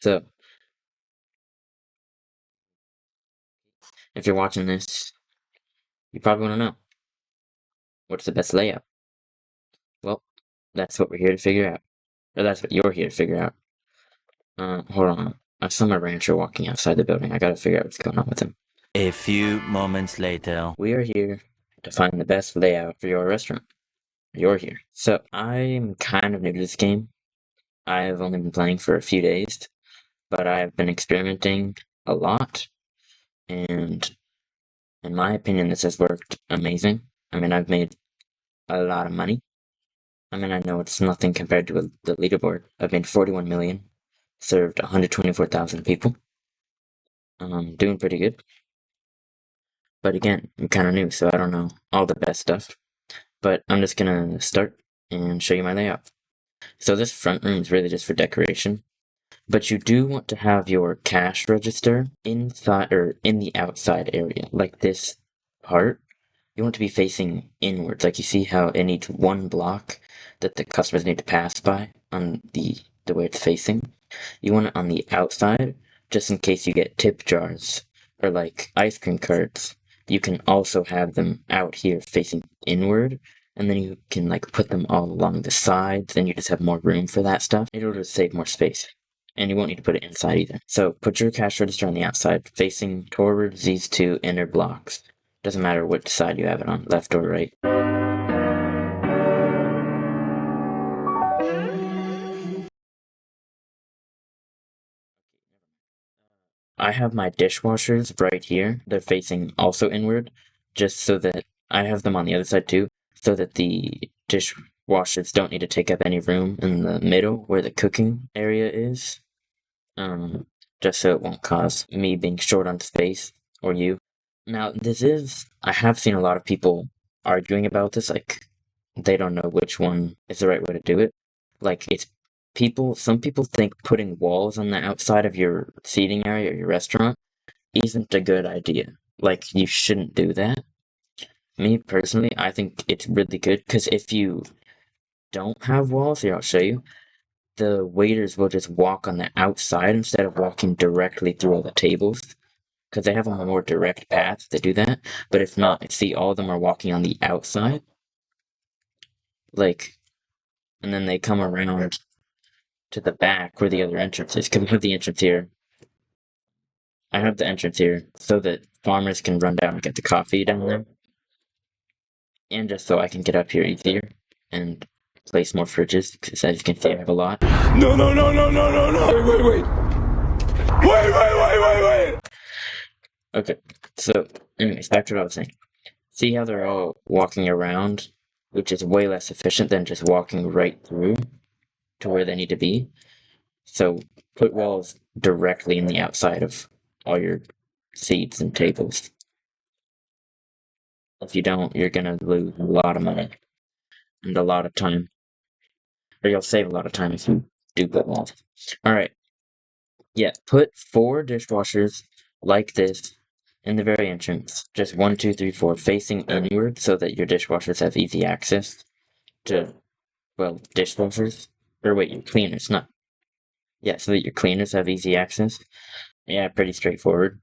So, if you're watching this, you probably want to know what's the best layout. Well, that's what we're here to figure out. Or that's what you're here to figure out. Hold on. I saw my rancher walking outside the building. I gotta figure out what's going on with him. A few moments later. We are here to find the best layout for your restaurant. You're here. So, I'm kind of new to this game. I have only been playing for a few days, but I've been experimenting a lot, and in my opinion, this has worked amazing. I mean, I've made a lot of money. I mean, I know it's nothing compared to the leaderboard. I've made 41 million, served 124,000 people. Doing pretty good. But again, I'm kind of new, so I don't know all the best stuff. But I'm just gonna start and show you my layout. So this front room is really just for decoration. But you do want to have your cash register inside or in the outside area, like this part. You want it to be facing inwards, like you see how it needs one block that the customers need to pass by on the way it's facing. You want it on the outside, just in case you get tip jars or like ice cream carts. You can also have them out here facing inward, and then you can like put them all along the sides, and you just have more room for that stuff in order to save more space. And you won't need to put it inside either. So put your cash register on the outside, facing towards these two inner blocks. Doesn't matter which side you have it on, left or right. I have my dishwashers right here. They're facing also inward, just so that I have them on the other side too, so that the dishwashers don't need to take up any room in the middle where the cooking area is. Just so it won't cause me being short on space or you. Now, I have seen a lot of people arguing about this, like, they don't know which one is the right way to do it. Like, some people think putting walls on the outside of your seating area or your restaurant isn't a good idea. Like, you shouldn't do that. Me, personally, I think it's really good, because if you don't have walls, here, I'll show you, the waiters will just walk on the outside instead of walking directly through all the tables, because they have a more direct path to do that. But if not, see, all of them are walking on the outside, like, and then they come around to the back where the other entrance is. Because we have the entrance here. I have the entrance here so that farmers can run down and get the coffee down there, and just so I can get up here easier and place more fridges. Because as you can see, I have a lot. No, no, no, no, no, no, no! Wait! Wait! Okay, so anyways, back to what I was saying. See how they're all walking around, which is way less efficient than just walking right through to where they need to be. So put walls directly in the outside of all your seats and tables. If you don't, you're gonna lose a lot of money and a lot of time. Or you'll save a lot of time if you do put walls. Alright. Yeah, put 4 dishwashers like this in the very entrance. Just 1, 2, 3, 4, facing inward so that your dishwashers have easy access to, well, dishwashers. Or wait, your cleaners, not. Yeah, so that your cleaners have easy access. Yeah, pretty straightforward.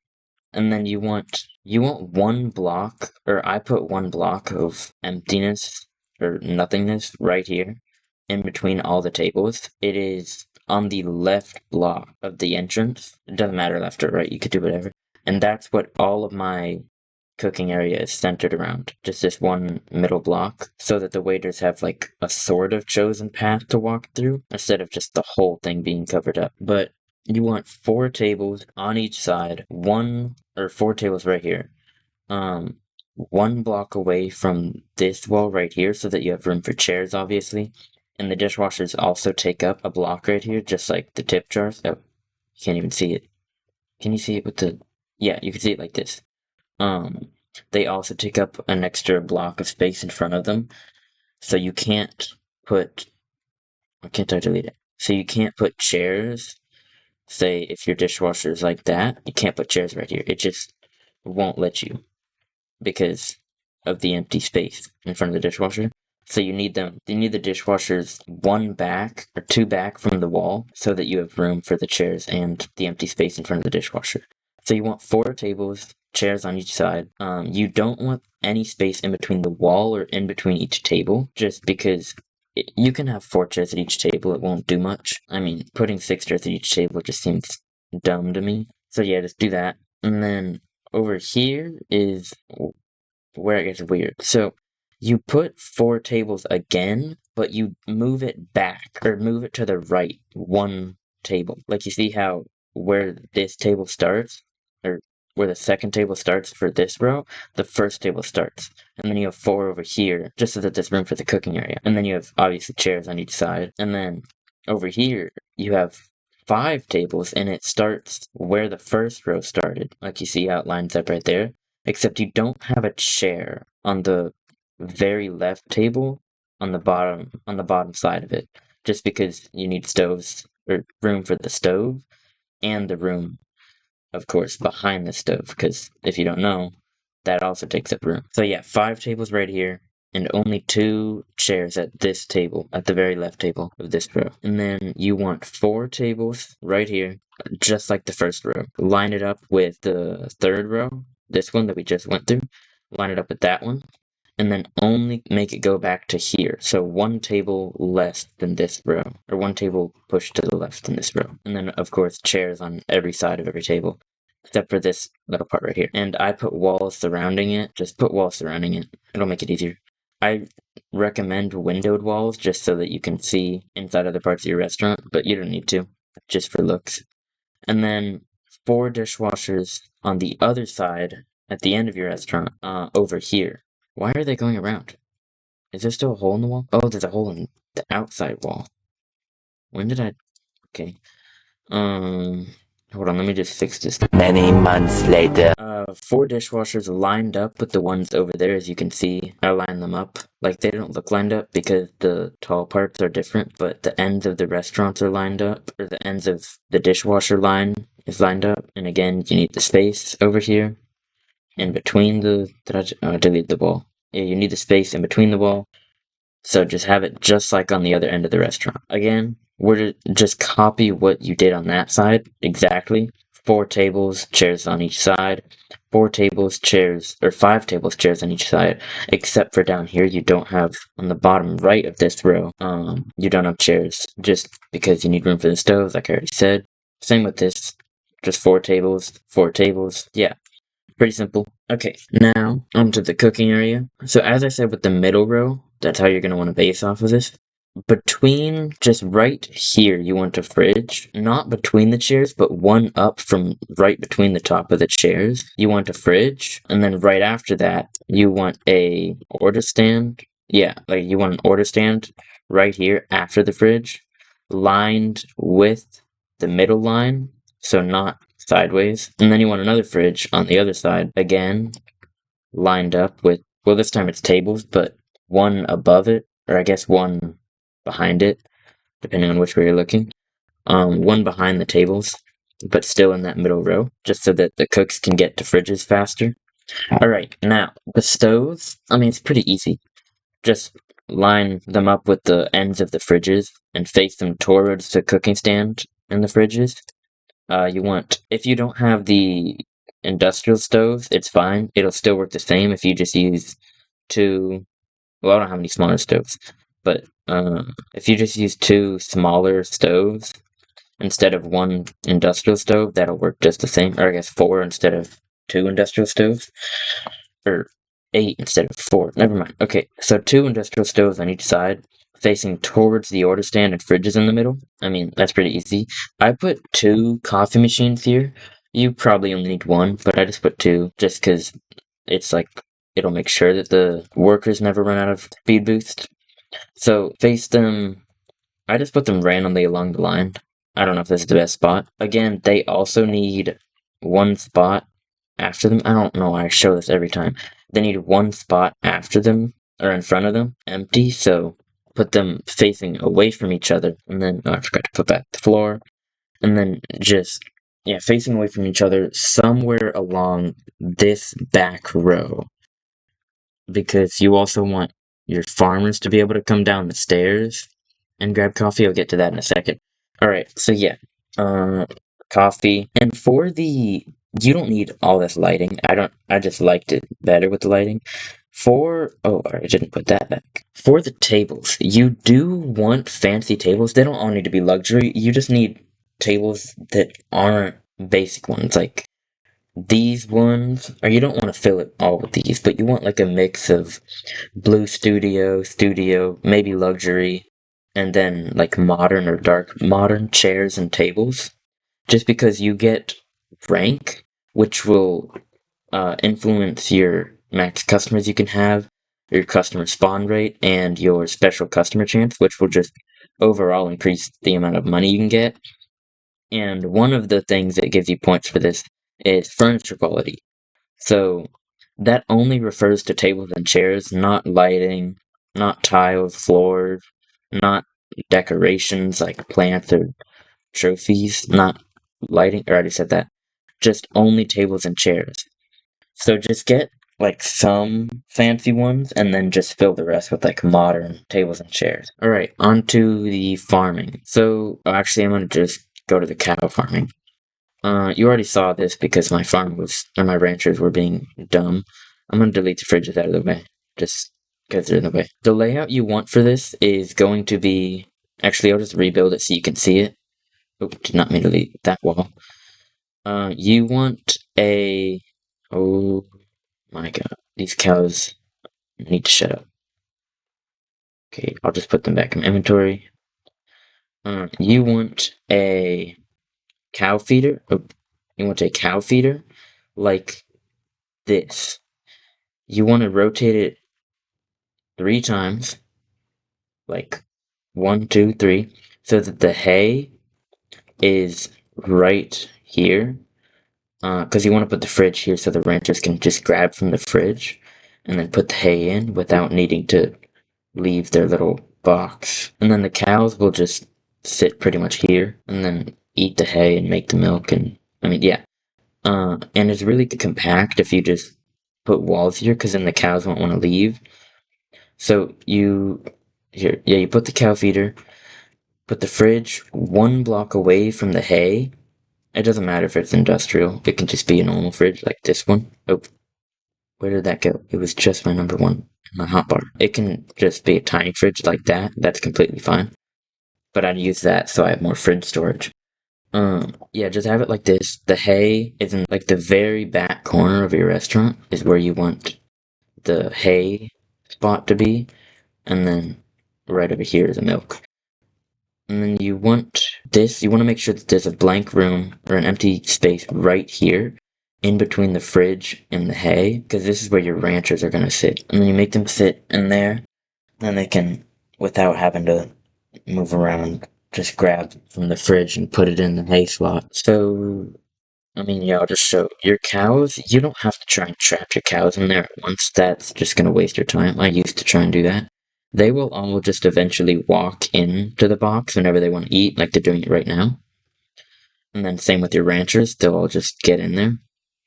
And then you want one block, or I put one block of emptiness or nothingness right here in between all the tables. It is on the left block of the entrance. It doesn't matter left or right, you could do whatever. And that's what all of my cooking area is centered around. Just this one middle block, so that the waiters have like a sort of chosen path to walk through instead of just the whole thing being covered up. But you want 4 tables on each side, 4 tables right here. 1 block away from this wall right here so that you have room for chairs, obviously. And the dishwashers also take up a block right here, just like the tip jars. Oh, you can't even see it. Can you see it with the... Yeah, you can see it like this. They also take up an extra block of space in front of them. So you can't put... Why can't I delete it? So you can't put chairs. Say, if your dishwasher is like that, you can't put chairs right here. It just won't let you because of the empty space in front of the dishwasher. So you need the dishwashers one back or two back from the wall so that you have room for the chairs and the empty space in front of the dishwasher. So you want 4 tables, chairs on each side. You don't want any space in between the wall or in between each table, just because you can have 4 chairs at each table. It won't do much. I mean, putting 6 chairs at each table just seems dumb to me. So yeah, just do that. And then over here is where it gets weird. So you put 4 tables again, but you move it back or move it to the right 1 table. Like you see how where this table starts, or where the second table starts for this row, the first table starts. And then you have 4 over here, just so that there's room for the cooking area. And then you have obviously chairs on each side. And then over here, you have 5 tables, and it starts where the first row started. Like you see how it lines up right there. Except you don't have a chair on the very left table on the bottom side of it, just because you need stoves or room for the stove and the room, of course, behind the stove, because if you don't know, that also takes up room. So yeah, 5 tables right here and only 2 chairs at this table, at the very left table of this row. And then you want 4 tables right here, just like the first row. Line it up with the third row, this one that we just went through, line it up with that one, and then only make it go back to here. So 1 table less than this row, or 1 table pushed to the left than this row. And then, of course, chairs on every side of every table, except for this little part right here. And I put walls surrounding it. Just put walls surrounding it. It'll make it easier. I recommend windowed walls just so that you can see inside other parts of your restaurant, but you don't need to, just for looks. And then 4 dishwashers on the other side at the end of your restaurant, over here. Why are they going around? Is there still a hole in the wall? Oh, there's a hole in the outside wall. When did I... Okay. Hold on, let me just fix this. Many months later. 4 dishwashers lined up with the ones over there, as you can see. I lined them up. Like, they don't look lined up because the tall parts are different, but the ends of the restaurants are lined up, or the ends of the dishwasher line is lined up. And again, you need the space over here in between the... Did I delete the wall? Yeah, you need the space in between the wall. So just have it just like on the other end of the restaurant. Again, we're to just copy what you did on that side exactly. 4 tables, chairs on each side. 4 tables, chairs, or 5 tables, chairs on each side. Except for down here, you don't have, on the bottom right of this row, you don't have chairs. Just because you need room for the stoves, like I already said. Same with this. Just 4 tables, 4 tables. Yeah. Pretty simple. Okay, now onto the cooking area. So as I said with the middle row, that's how you're going to want to base off of this. Between, just right here, you want a fridge. Not between the chairs, but one up from right between the top of the chairs. You want a fridge. And then right after that, you want a order stand. Yeah, like you want an order stand right here after the fridge, lined with the middle line. So not sideways. And then you want another fridge on the other side, again, lined up with, well, this time it's tables, but one above it, or I guess one behind it, depending on which way you're looking. One behind the tables, but still in that middle row, just so that the cooks can get to fridges faster. Alright, now, the stoves, I mean, it's pretty easy. Just line them up with the ends of the fridges and face them towards the cooking stand in the fridges. You want, if you don't have the industrial stoves, it's fine. It'll still work the same if you just use 2, well, I don't have any smaller stoves, but if you just use 2 smaller stoves instead of 1 industrial stove, that'll work just the same. Or I guess 4 instead of 2 industrial stoves. Or 8 instead of 4. Never mind. Okay, so 2 industrial stoves on each side, facing towards the order stand and fridges in the middle. I mean, that's pretty easy. I put 2 coffee machines here. You probably only need 1, but I just put 2 just because it's like, it'll make sure that the workers never run out of speed boost. So face them, I just put them randomly along the line. I don't know if this is the best spot. Again, they also need 1 spot after them. I don't know why I show this every time. They need 1 spot after them, or in front of them, empty, so put them facing away from each other, and then, oh, I forgot to put back the floor, and then just, yeah, facing away from each other somewhere along this back row, because you also want your farmers to be able to come down the stairs and grab coffee. I'll get to that in a second. Alright, so yeah. Coffee. And for the... You don't need all this lighting. I just liked it better with the lighting. I didn't put that back. For the tables, you do want fancy tables. They don't all need to be luxury. You just need tables that aren't basic ones. Like these ones, or you don't want to fill it all with these, but you want like a mix of blue studio, maybe luxury, and then like modern or dark modern chairs and tables. Just because you get rank, which will influence your max customers you can have, your customer spawn rate, and your special customer chance, which will just overall increase the amount of money you can get. And one of the things that gives you points for this is furniture quality. So that only refers to tables and chairs, not lighting, not tiles, floors, not decorations like plants or trophies, not lighting. I already said that. Just only tables and chairs. So just get like some fancy ones and then just fill the rest with like modern tables and chairs. Alright, on to the farming. So actually I'm gonna just go to the cattle farming. You already saw this because my ranchers were being dumb. I'm gonna delete the fridges out of the way. Just because they're in the way. The layout you want for this is going to be... Actually, I'll just rebuild it so you can see it. Oh, did not mean to delete that wall. You want a... Oh my god, these cows need to shut up. Okay, I'll just put them back in inventory. You want a cow feeder. You want a cow feeder like this. You want to rotate it 3 times, like 1, 2, 3, so that the hay is right here. Because you want to put the fridge here so the ranchers can just grab from the fridge and then put the hay in without needing to leave their little box. And then the cows will just sit pretty much here and then eat the hay and make the milk. And I mean, yeah. And it's really compact if you just put walls here, because then the cows won't want to leave. So you put the cow feeder, put the fridge 1 block away from the hay. It doesn't matter if it's industrial. It can just be a normal fridge like this one. Oh, where did that go? It was just my number 1 in my hotbar. It can just be a tiny fridge like that. That's completely fine. But I'd use that so I have more fridge storage. Yeah, just have it like this. The hay is in like the very back corner of your restaurant is where you want the hay spot to be. And then right over here is the milk. And then you want to make sure that there's a blank room or an empty space right here in between the fridge and the hay, because this is where your ranchers are going to sit. And then you make them sit in there, then they can, without having to move around, just grab from the fridge and put it in the hay slot. So, I mean, yeah, I'll just show your cows. You don't have to try and trap your cows in there at once. That's just going to waste your time. I used to try and do that. They will all just eventually walk into the box whenever they want to eat, like they're doing it right now. And then same with your ranchers. They'll all just get in there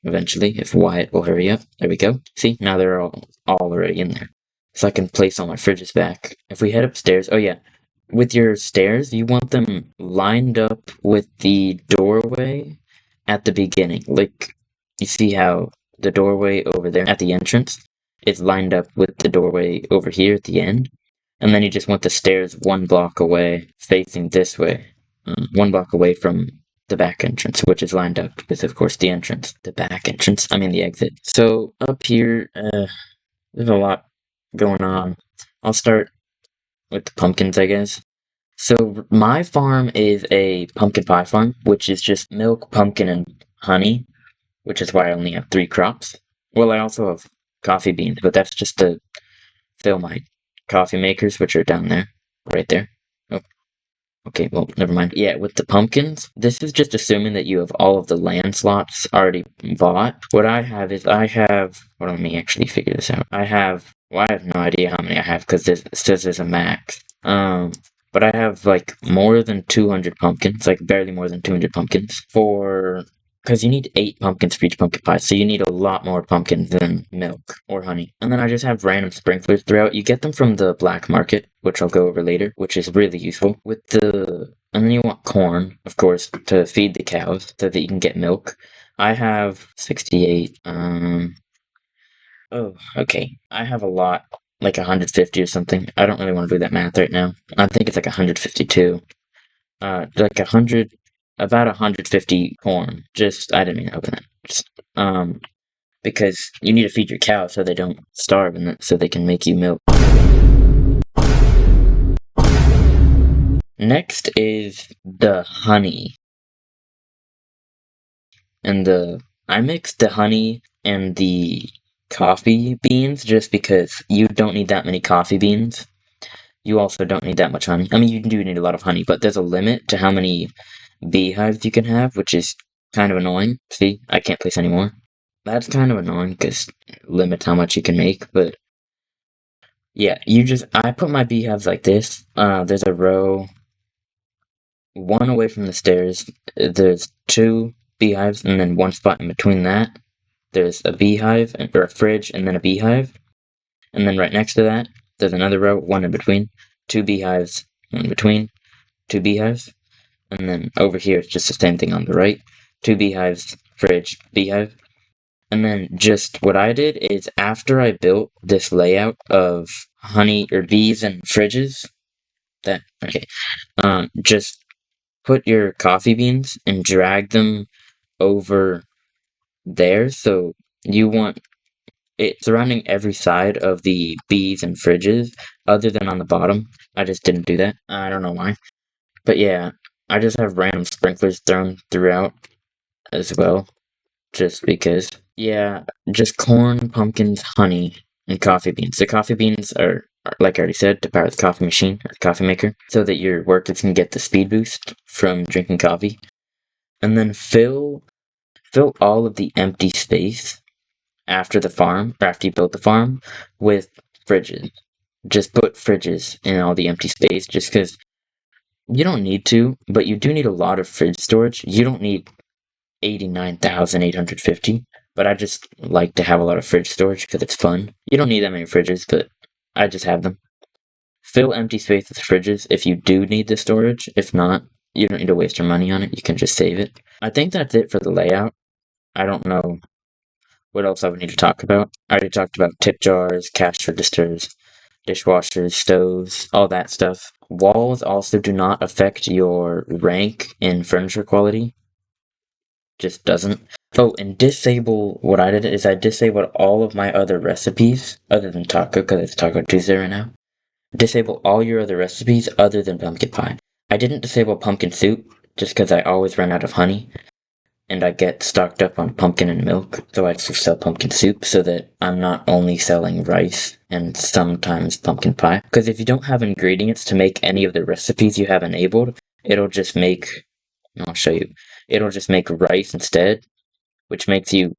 eventually, if Wyatt will hurry up. There we go. See, now they're all already in there. So I can place all my fridges back. If we head upstairs, oh yeah, with your stairs, you want them lined up with the doorway at the beginning. Like, you see how the doorway over there at the entrance is lined up with the doorway over here at the end? And then you just want the stairs 1 block away, facing this way. 1 block away from the back entrance, which is lined up with, of course, the entrance. The exit. So up here, there's a lot going on. I'll start with the pumpkins, I guess. So my farm is a pumpkin pie farm, which is just milk, pumpkin, and honey, which is why I only have 3 crops. Well, I also have coffee beans, but that's just to fill my coffee makers, which are down there, right there. Oh, okay, well, never mind. Yeah, with the pumpkins, this is just assuming that you have all of the land slots already bought. What I have is well, let me actually figure this out. I have no idea how many I have, because it says there's a max. But I have like more than 200 pumpkins, like barely more than 200 pumpkins for because you need 8 pumpkins for each pumpkin pie, so you need a lot more pumpkins than milk or honey. And then I just have random sprinklers throughout. You get them from the black market, which I'll go over later, which is really useful. And then you want corn, of course, to feed the cows so that you can get milk. I have 68. Oh, okay. I have a lot, like 150 or something. I don't really want to do that math right now. I think it's like 152. Like 100, about 150 corn. I didn't mean to open that. Because you need to feed your cows so they don't starve and so they can make you milk. Next is the honey. I mixed the honey and the coffee beans just because you don't need that many coffee beans. You also don't need that much honey. I mean, you do need a lot of honey, but there's a limit to how many beehives you can have, which is kind of annoying. See, I can't place any more. That's kind of annoying because limits how much you can make, but yeah, I put my beehives like this. There's a row, one away from the stairs. There's 2 beehives, and then one spot in between that. There's a beehive, or a fridge, and then a beehive. And then right next to that, there's another row, one in between. 2 beehives, one in between. 2 beehives. And then over here, it's just the same thing on the right. 2 beehives, fridge, beehive. And then just what I did is after I built this layout of honey or bees and fridges, just put your coffee beans and drag them over there. So you want it surrounding every side of the bees and fridges other than on the bottom. I just didn't do that. I don't know why. But yeah, I just have random sprinklers thrown throughout as well. Just because. Yeah, just corn, pumpkins, honey, and coffee beans. The coffee beans are, like I already said, to power the coffee machine or the coffee maker, so that your workers can get the speed boost from drinking coffee. And then fill all of the empty space after the farm, or after you build the farm, with fridges. Just put fridges in all the empty space, just because you don't need to, but you do need a lot of fridge storage. You don't need 89,850, but I just like to have a lot of fridge storage because it's fun. You don't need that many fridges, but I just have them. Fill empty space with fridges if you do need the storage. If not, you don't need to waste your money on it. You can just save it. I think that's it for the layout. I don't know what else I would need to talk about. I already talked about tip jars, cash registers, dishwashers, stoves, all that stuff. Walls also do not affect your rank in furniture quality. Just doesn't. Oh, and what I did is I disabled all of my other recipes, other than taco, because it's Taco Tuesday right now. Disable all your other recipes other than pumpkin pie. I didn't disable pumpkin soup, just because I always run out of honey, and I get stocked up on pumpkin and milk, so I sell pumpkin soup so that I'm not only selling rice and sometimes pumpkin pie. Because if you don't have ingredients to make any of the recipes you have enabled, it'll just make, I'll show you, it'll just make rice instead, which makes you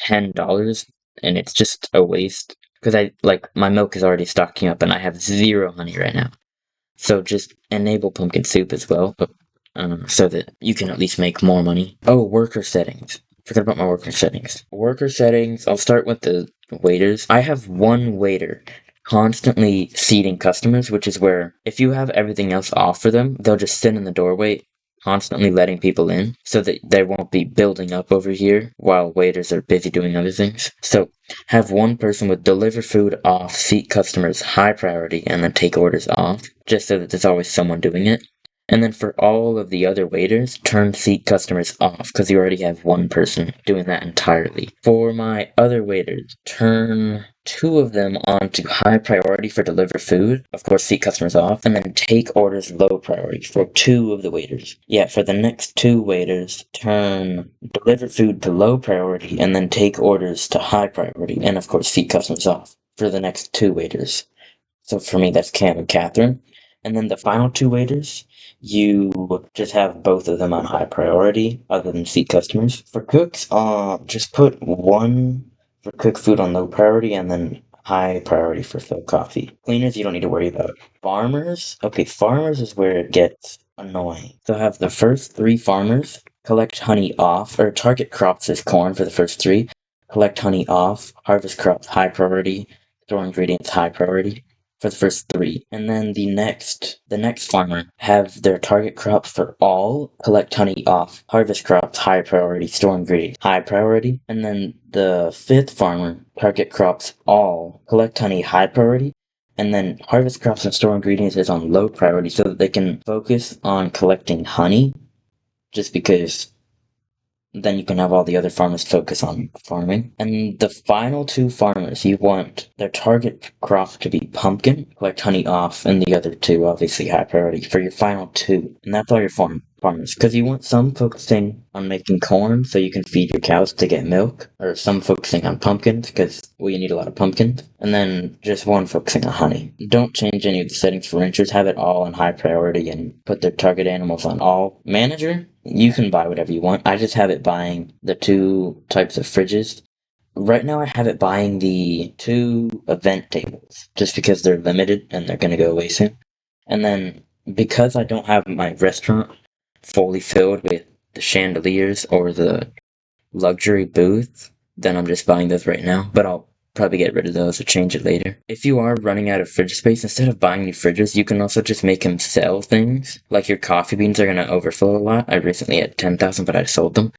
$10, and it's just a waste. Because my milk is already stocking up and I have 0 honey right now. So just enable pumpkin soup as well, so that you can at least make more money. Oh, worker settings. Forgot about my worker settings. Worker settings, I'll start with the waiters. I have 1 waiter constantly seating customers, which is where if you have everything else off for them, they'll just sit in the doorway constantly letting people in so that they won't be building up over here while waiters are busy doing other things. So have 1 person with deliver food off, seat customers high priority, and then take orders off, just so that there's always someone doing it. And then for all of the other waiters, turn seat customers off, because you already have 1 person doing that entirely. For my other waiters, turn 2 of them on to high priority for deliver food, of course seat customers off, and then take orders low priority for 2 of the waiters. Yeah, for the next 2 waiters, turn deliver food to low priority, and then take orders to high priority, and of course seat customers off for the next 2 waiters. So for me, that's Cam and Catherine. And then the final 2 waiters, you just have both of them on high priority, other than seat customers. For cooks, just put 1 for cook food on low priority, and then high priority for fill coffee. Cleaners, you don't need to worry about. Farmers is where it gets annoying. So have the first 3 farmers collect honey off, or target crops as corn for the first 3, collect honey off, harvest crops high priority, store ingredients high priority for the first 3. And then the next farmer have their target crops for all, collect honey off, harvest crops high priority, store ingredients high priority. And then the 5th farmer, target crops all, collect honey high priority, and then harvest crops and store ingredients is on low priority so that they can focus on collecting honey, just because then you can have all the other farmers focus on farming. And the final 2 farmers, you want their target crop to be pumpkin, collect honey off, and the other 2 obviously high priority for your final 2. And that's all your farmers. Because you want some focusing on making corn so you can feed your cows to get milk, or some focusing on pumpkins because you need a lot of pumpkins, and then just one focusing on honey. Don't change any of the settings for ranchers, have it all on high priority and put their target animals on all. Manager, you can buy whatever you want. I just have it buying the 2 types of fridges. Right now I have it buying the 2 event tables, just because they're limited and they're going to go away soon. And then, because I don't have my restaurant fully filled with the chandeliers or the luxury booth, then I'm just buying those right now, but I'll probably get rid of those or change it later. If you are running out of fridge space, instead of buying new fridges, you can also just make them sell things. Like your coffee beans are going to overflow a lot. I recently had 10,000, but I sold them.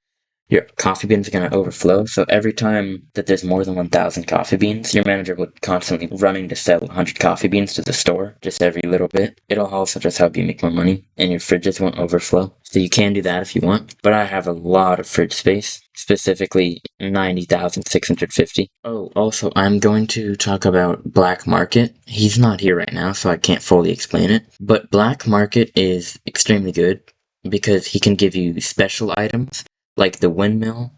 Your coffee beans are going to overflow, so every time that there's more than 1,000 coffee beans, your manager would constantly running to sell 100 coffee beans to the store, just every little bit. It'll also just help you make more money, and your fridges won't overflow. So you can do that if you want, but I have a lot of fridge space, specifically 90,650. Oh, also, I'm going to talk about Black Market. He's not here right now, so I can't fully explain it, but Black Market is extremely good because he can give you special items like the windmill,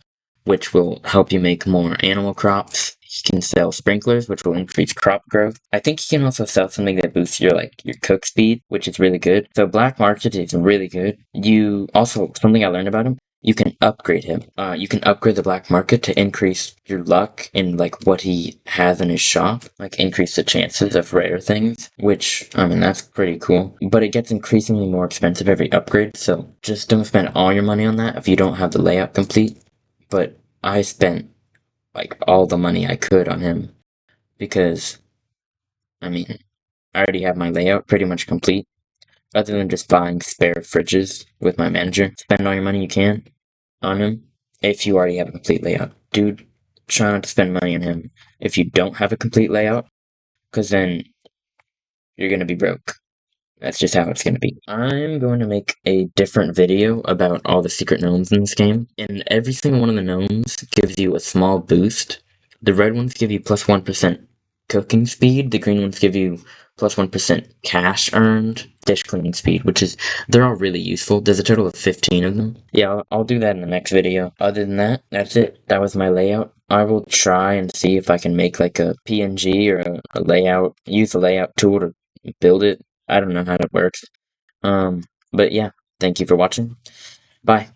which will help you make more animal crops. He can sell sprinklers, which will increase crop growth. I think he can also sell something that boosts your cook speed, which is really good. So Black Market is really good. Something I learned about him, you can upgrade him. You can upgrade the Black Market to increase your luck in what he has in his shop, increase the chances of rare things, which, that's pretty cool. But it gets increasingly more expensive every upgrade, so just don't spend all your money on that if you don't have the layout complete. But I spent all the money I could on him because, I already have my layout pretty much complete. Other than just buying spare fridges with my manager, spend all your money you can on him if you already have a complete layout. Dude, try not to spend money on him if you don't have a complete layout, because then you're going to be broke. That's just how it's going to be. I'm going to make a different video about all the secret gnomes in this game, and every single one of the gnomes gives you a small boost. The red ones give you plus 1% cooking speed, the green ones give you plus 1% cash earned, dish cleaning speed, they're all really useful. There's a total of 15 of them. Yeah, I'll do that in the next video. Other than that, that's it. That was my layout. I will try and see if I can make a PNG or a layout, use the layout tool to build it. I don't know how that works. But yeah, thank you for watching. Bye.